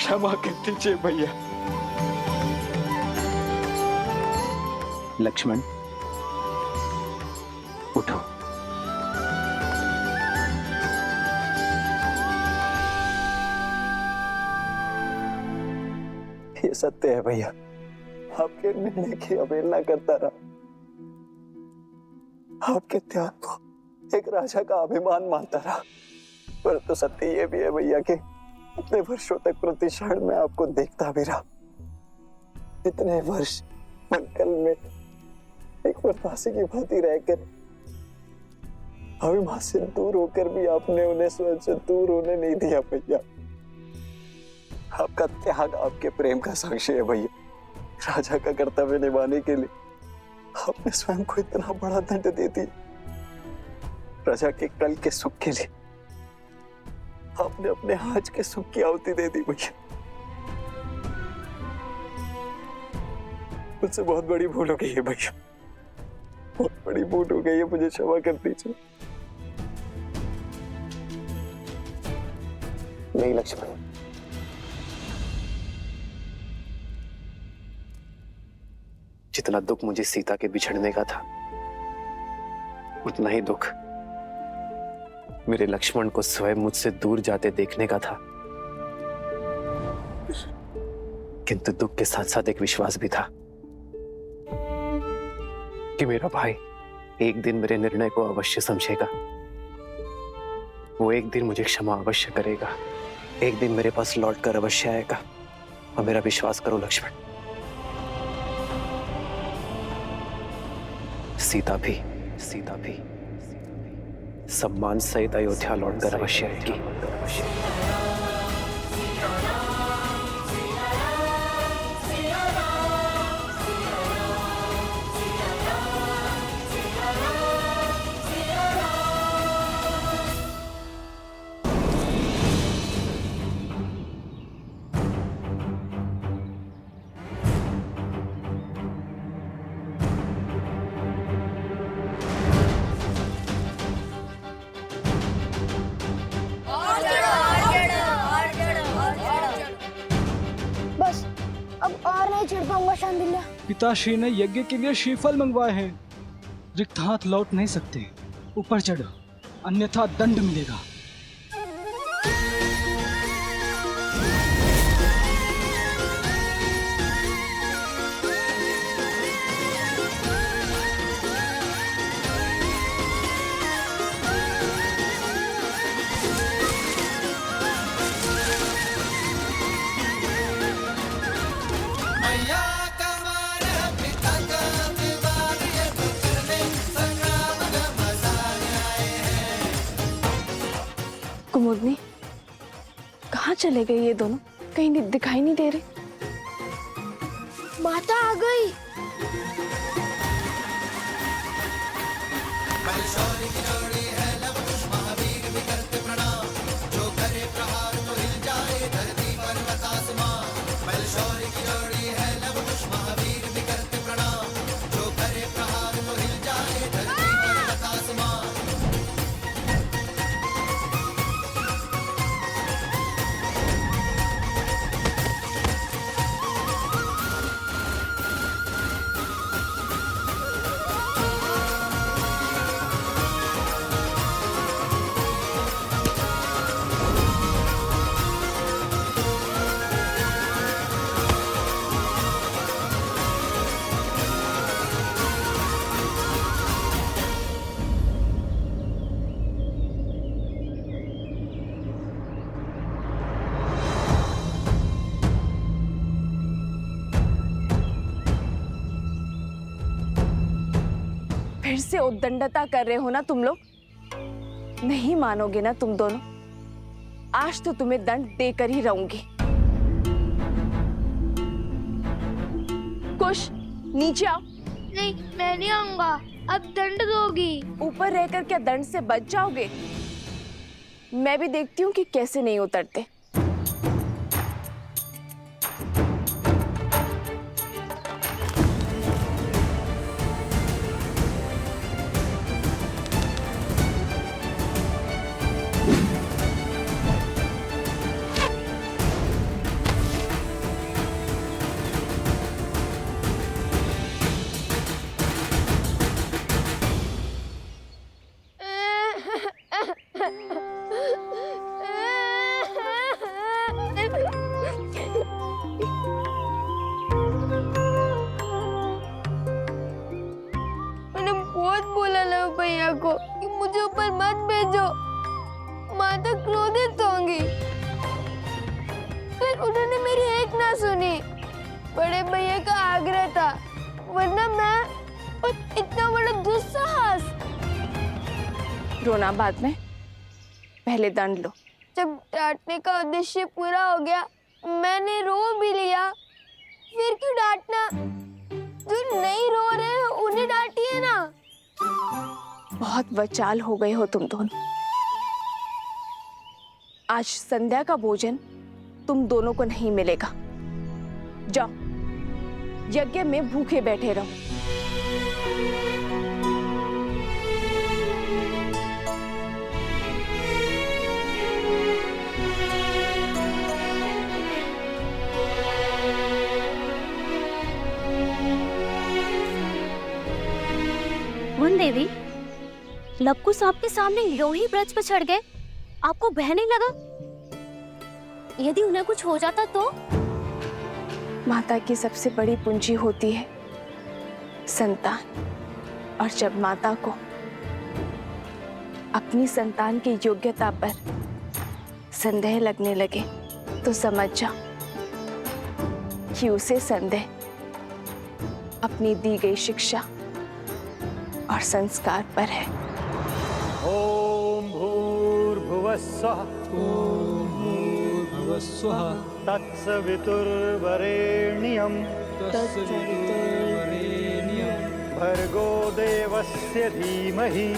क्षमा कर दीजिए भैया। लक्ष्मण, उठो। ये सत्य है भैया, आपके निर्णय की अवहेलना करता रहा। आपके त्याग को एक राजा का अभिमान मानता रहा। पर तो सत्य ये भी है भैया कि इतने वर्षों तक प्रति क्षण में आपको देखता भी रहा। इतने वर्ष मंकल में एक प्रतासी की भांति रहकर अभिमान से दूर होकर भी आपने उन्हें स्वयं से दूर होने नहीं दिया भैया। आपका त्याग आपके प्रेम का साक्षी है भैया। राजा का कर्तव्य निभाने के लिए आपने स्वयं को इतना बड़ा दंड दे दिया। प्रजा के कल के सुख के लिए आपने अपने आज के सुख की आहुति दे दी भैया। मुझसे बहुत बड़ी भूल हो गई है भैया, बहुत बड़ी भूल हो गई है, मुझे क्षमा कर दीजिए। नहीं लक्ष्मण, जितना दुख मुझे सीता के बिछड़ने का था, उतना ही दुख मेरे लक्ष्मण को स्वयं मुझसे दूर जाते देखने का था। किंतु दुख के साथ साथ एक विश्वास भी था कि मेरा भाई एक दिन मेरे निर्णय को अवश्य समझेगा। वो एक दिन मुझे क्षमा अवश्य करेगा, एक दिन मेरे पास लौटकर अवश्य आएगा। और मेरा विश्वास करो लक्ष्मण, सीता भी सम्मान सहित अयोध्या लौटकर अवश्य आएगी। पिताश्री ने यज्ञ के लिए श्रीफल मंगवाए हैं। रिक्त हाथ लौट नहीं सकते। ऊपर चढ़ो, अन्यथा दंड मिलेगा। कुमुदनी, कहाँ चले गए ये दोनों? कहीं दिखाई नहीं दे रहे। माता आ गई। फिर से उद्दंडता कर रहे हो ना तुम लोग? नहीं मानोगे ना तुम दोनों? आज तो तुम्हें दंड देकर ही रहूंगी। कुश, नीचे आओ। नहीं, मैं नहीं आऊंगा। अब दंड दोगी। ऊपर रहकर क्या दंड से बच जाओगे? मैं भी देखती हूँ कि कैसे नहीं उतरते। ऊपर मत भेजो, माता क्रोधित होंगी। फिर उन्होंने मेरी एक ना सुनी। बड़े भैया का आग्रह था, वरना मैं और इतना बड़ा दुस्साहस। रोना बाद में, पहले दंड लो। जब डांटने का उद्देश्य पूरा हो गया, मैंने रो भी लिया। फिर क्यों डांटना? जो नहीं रो रहे हैं उन्हें डांटिए ना। बहुत वचाल हो गए हो तुम दोनों। आज संध्या का भोजन तुम दोनों को नहीं मिलेगा। जाओ, यज्ञ में भूखे बैठे रहो। वन देवी, लवकुश आपके सामने यूं ही ब्रज पर चढ़ गए, आपको भय नहीं लगा? यदि उन्हें कुछ हो जाता तो? माता की सबसे बड़ी पूंजी होती है संतान, और जब माता को अपनी संतान की योग्यता पर संदेह लगने लगे तो समझ जाओ कि उसे संदेह अपनी दी गई शिक्षा और संस्कार पर है। ओम भूर्भुवस्सुः तत्सवितुर्वरेण्यं भर्गो देवस्य धीमहि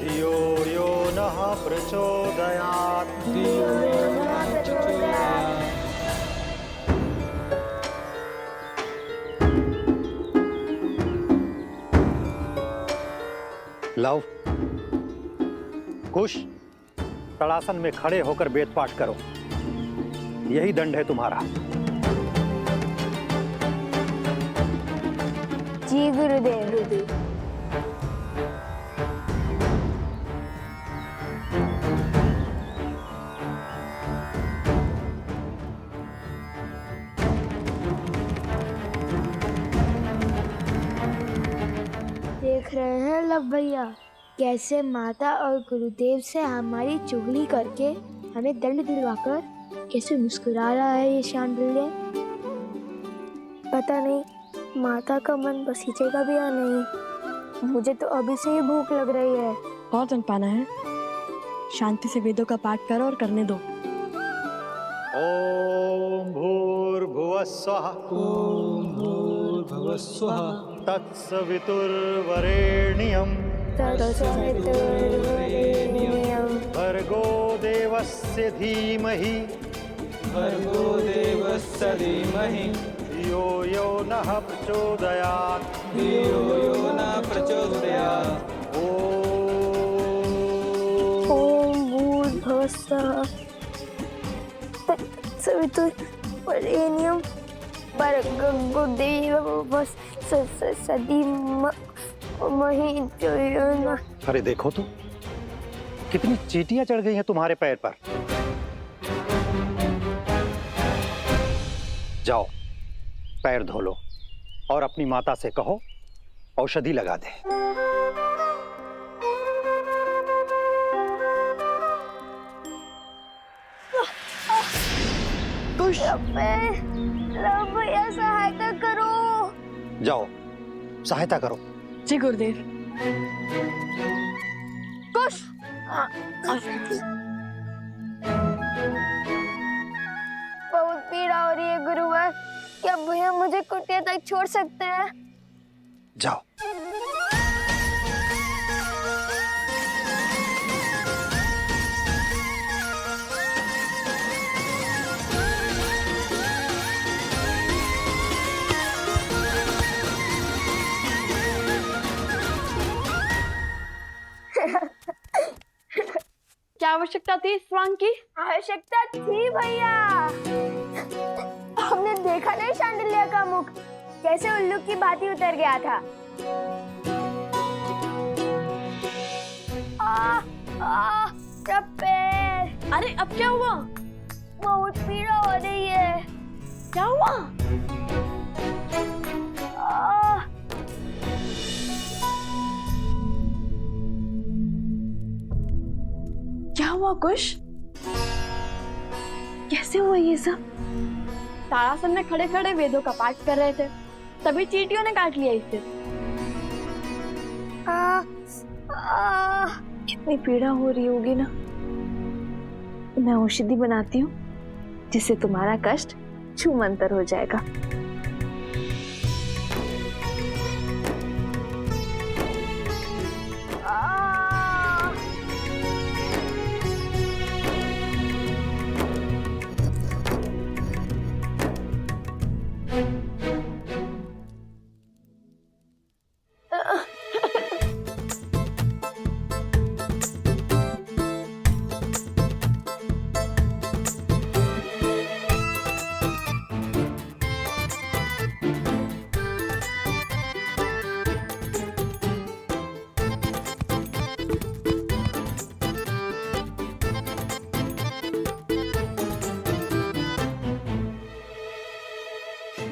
धियो यो नः प्रचोदयात्। लव, कुश, तड़ासन में खड़े होकर वेद पाठ करो। यही दंड है तुम्हारा। जी गुरुदेव। देख रहे हैं लव भैया, कैसे माता और गुरुदेव से हमारी चुगली करके हमें दंड दिलवाकर कैसे मुस्कुरा रहा है ये शांडिल्य। पता नहीं माता का मन बसीचेगा भी या नहीं। मुझे तो अभी से ही भूख लग रही है। और दंड पाना है? शांति से वेदों का पाठ करो और करने दो। ओम भूर्भुवस्सुः तत्सवितुर्वरेण्यं भर्गो देवस्य धीमहि धियो यो नः प्रचोदयात्। ओम भूर्भुवस्सुः तत्सवितुर्वरेण्यं भर्गो देवस्य धीमहि धियो यो नः। अरे देखो तो, कितनी चींटियां चढ़ गई हैं तुम्हारे पैर पर। जाओ, पैर धो लो और अपनी माता से कहो औषधि लगा दे। भैया सहायता करो। जाओ, सहायता करो। जी गुरुदेव। कुश। बहुत पीड़ा हो रही है गुरुवर, क्या भैया मुझे कुटिया तक छोड़ सकते हैं? जाओ। क्या आवश्यकता थी इस स्वांग की? आवश्यकता थी भैया। हमने देखा नहीं शांडिल्य का मुख कैसे उल्लू की भांति उतर गया था। पैर। अरे अब क्या हुआ? बहुत पीड़ा हो रही है। क्या हुआ? क्या हुआ कुश? कैसे हुआ ये सब? तारासन में खड़े खड़े वेदों का पाठ कर रहे थे, तभी चींटियों ने काट लिया इसे। कितनी पीड़ा हो रही होगी ना। मैं औषधि बनाती हूँ जिससे तुम्हारा कष्ट छूमंतर हो जाएगा।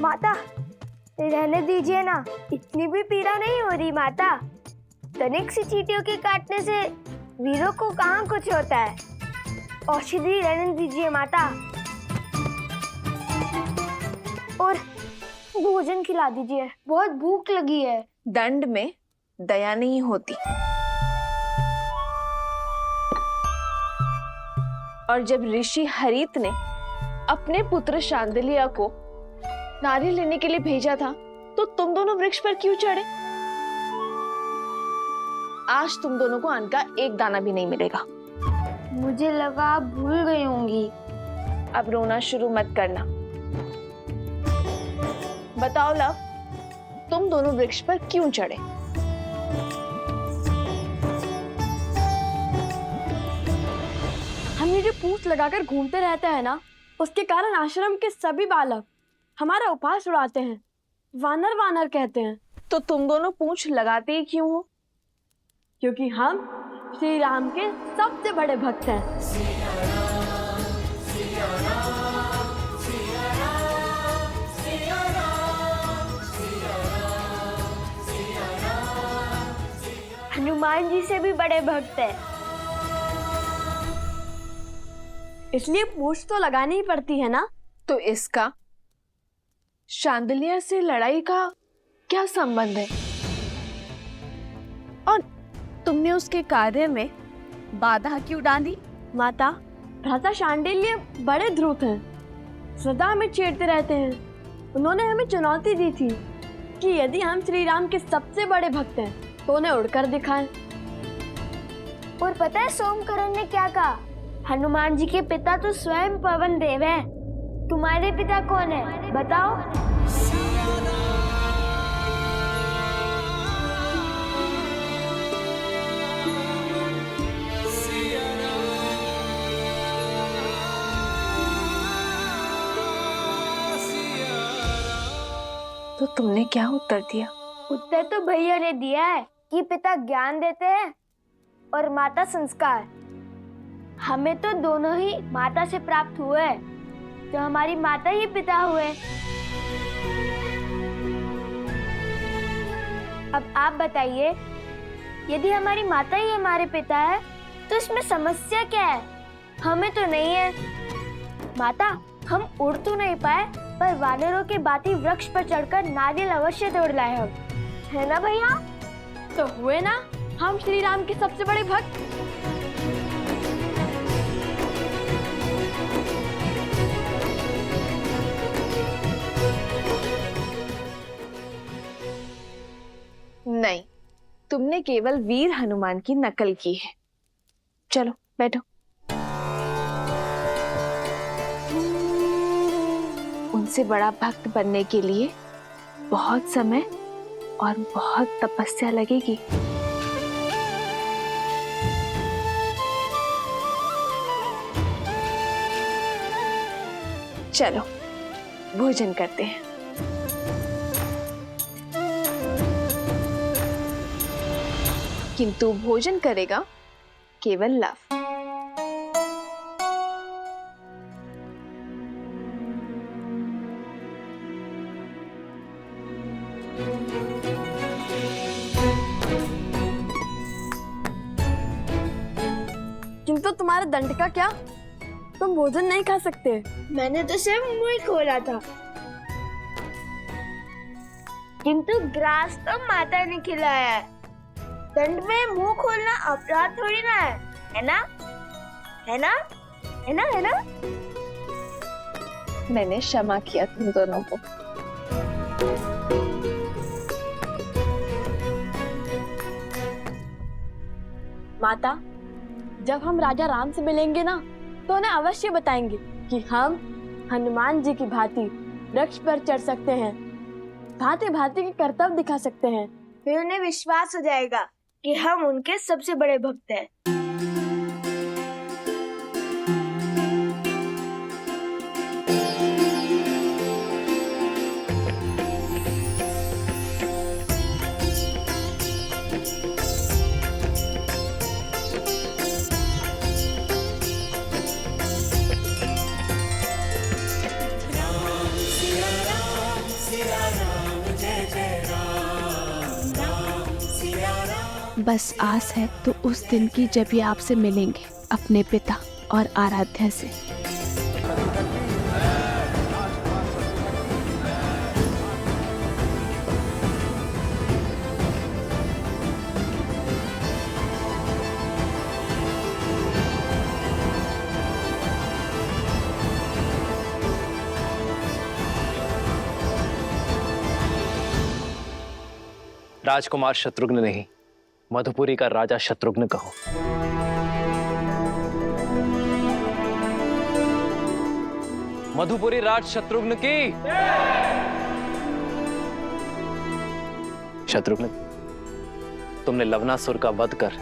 माता, रहने दीजिए ना, इतनी भी पीड़ा नहीं हो रही माता। तनिक सी चींटियों के काटने से वीरों को कहाँ कुछ होता है। औषधि रहने दीजिए माता, और भोजन खिला दीजिए, बहुत भूख लगी है। दंड में दया नहीं होती, और जब ऋषि हरित ने अपने पुत्र शांडिल्य को नारियल लेने के लिए भेजा था, तो तुम दोनों वृक्ष पर क्यों चढ़े? आज तुम दोनों को अन्न का एक दाना भी नहीं मिलेगा। मुझे लगा आप भूल गई होंगी। अब रोना शुरू मत करना। बताओ लव, तुम दोनों वृक्ष पर क्यों चढ़े? हम ये जो पूंछ लगाकर घूमते रहते हैं ना, उसके कारण आश्रम के सभी बालक हमारा उपहास उड़ाते हैं, वानर वानर कहते हैं। तो तुम दोनों पूंछ लगाते ही क्यों हो? क्योंकि हम श्री राम के सबसे बड़े भक्त हैं। हनुमान जी से भी बड़े भक्त हैं। इसलिए पूंछ तो लगानी ही पड़ती है ना। तो इसका शांडिल्य से लड़ाई का क्या संबंध है? और तुमने उसके कार्य में बाधा क्यों डाली? माता, भ्राता शांडिल्य बड़े ध्रुत हैं, सदा हमें छेड़ते रहते हैं। उन्होंने हमें चुनौती दी थी कि यदि हम श्री राम के सबसे बड़े भक्त हैं तो उन्हें उड़कर दिखाएं। और पता है सोमकरण ने क्या कहा? हनुमान जी के पिता तो स्वयं पवन देव हैं। तुम्हारे पिता कौन है बताओ? तो तुमने क्या उत्तर दिया? उत्तर तो भैया ने दिया है कि पिता ज्ञान देते हैं और माता संस्कार। हमें तो दोनों ही माता से प्राप्त हुए, तो हमारी माता ही पिता हुए। अब आप बताइए, यदि हमारी माता ही हमारे पिता है तो इसमें समस्या क्या है? हमें तो नहीं है। माता, हम उड़ तो नहीं पाए, पर वानरों के बाती वृक्ष पर चढ़कर नारियल अवश्य तोड़ लाए हम, है ना भैया? तो हुए ना हम श्री राम के सबसे बड़े भक्त। नहीं, तुमने केवल वीर हनुमान की नकल की है। चलो बैठो। उनसे बड़ा भक्त बनने के लिए बहुत समय और बहुत तपस्या लगेगी। चलो भोजन करते हैं। किंतु भोजन करेगा केवल लव। किंतु तुम्हारे दंड का क्या? तुम भोजन नहीं खा सकते। मैंने तो सिर्फ मुंह ही खोला था, किंतु ग्रास तो माता ने खिलाया है। दंड में मुंह खोलना अपराध थोड़ी ना है ना? है ना? है ना? है ना? मैंने क्षमा किया तुम दोनों को। माता, जब हम राजा राम से मिलेंगे ना, तो उन्हें अवश्य बताएंगे कि हम हनुमान जी की भांति वृक्ष पर चढ़ सकते हैं, भांति भांति के कर्तव्य दिखा सकते हैं। फिर उन्हें विश्वास हो जाएगा कि हम उनके सबसे बड़े भक्त हैं। बस आस है तो उस दिन की जब ये आपसे मिलेंगे, अपने पिता और आराध्या से। राजकुमार शत्रुघ्न नहीं, मधुपुरी का राजा शत्रुघ्न कहो। मधुपुरी राज शत्रुघ्न की। शत्रुघ्न, तुमने लवनासुर का वध कर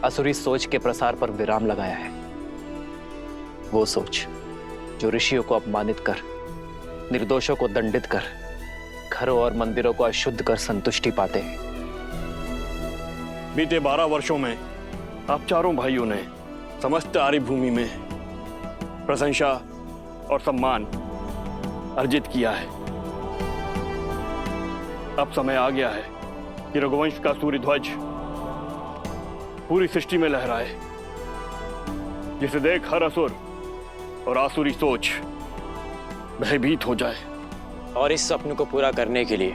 असुरी सोच के प्रसार पर विराम लगाया है। वो सोच जो ऋषियों को अपमानित कर, निर्दोषों को दंडित कर, घरों और मंदिरों को अशुद्ध कर संतुष्टि पाते हैं। बीते 12 वर्षों में आप चारों भाइयों ने समस्त आर्य भूमि में प्रशंसा और सम्मान अर्जित किया है। अब समय आ गया है कि रघुवंश का सूर्य ध्वज पूरी सृष्टि में लहराए, जिसे देख हर असुर और आसुरी सोच भयभीत हो जाए। और इस सपने को पूरा करने के लिए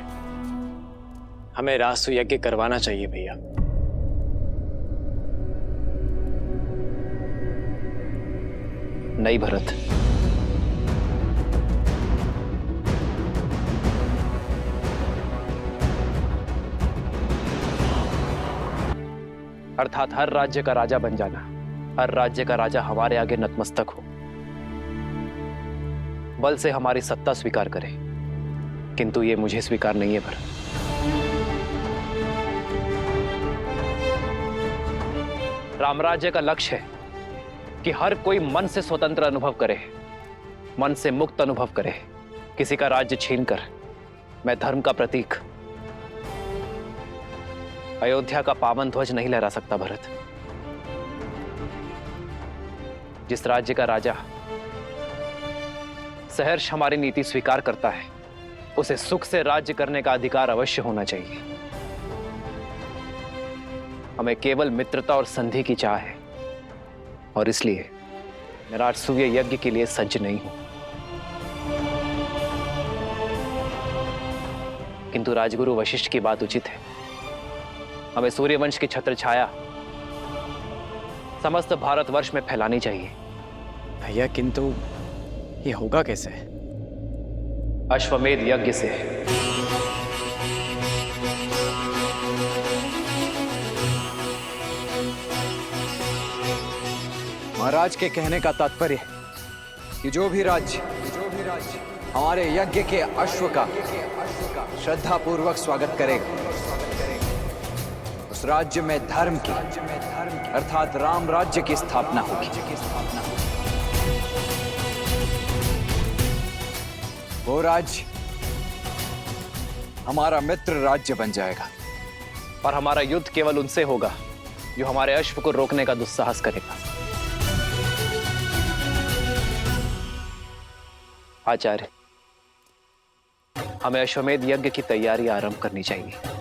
हमें रासु यज्ञ करवाना चाहिए भैया। नहीं भरत, अर्थात हर राज्य का राजा बन जाना, हर राज्य का राजा हमारे आगे नतमस्तक हो, बल से हमारी सत्ता स्वीकार करे, किंतु ये मुझे स्वीकार नहीं है भरत। रामराज्य का लक्ष्य है कि हर कोई मन से स्वतंत्र अनुभव करे, मन से मुक्त अनुभव करे। किसी का राज्य छीनकर मैं धर्म का प्रतीक अयोध्या का पावन ध्वज नहीं लहरा सकता भरत। जिस राज्य का राजा सहर्ष हमारी नीति स्वीकार करता है, उसे सुख से राज्य करने का अधिकार अवश्य होना चाहिए। हमें केवल मित्रता और संधि की चाह है, और इसलिए मैं राजसूय यज्ञ के लिए सज्ज नहीं हूं। किंतु राजगुरु वशिष्ठ की बात उचित है। हमें सूर्यवंश की छत्र छाया समस्त भारतवर्ष में फैलानी चाहिए। भैया, किंतु ये होगा कैसे? अश्वमेध यज्ञ से। महाराज के कहने का तात्पर्य है कि जो भी राज्य हमारे यज्ञ के अश्व का श्रद्धा पूर्वक स्वागत करेगा, उस राज्य में धर्म की अर्थात राम राज्य की स्थापना होगी। वो राज्य हमारा मित्र राज्य बन जाएगा, और हमारा युद्ध केवल उनसे होगा जो हमारे अश्व को रोकने का दुस्साहस करेगा। आचार्य, हमें अश्वमेध यज्ञ की तैयारी आरंभ करनी चाहिए।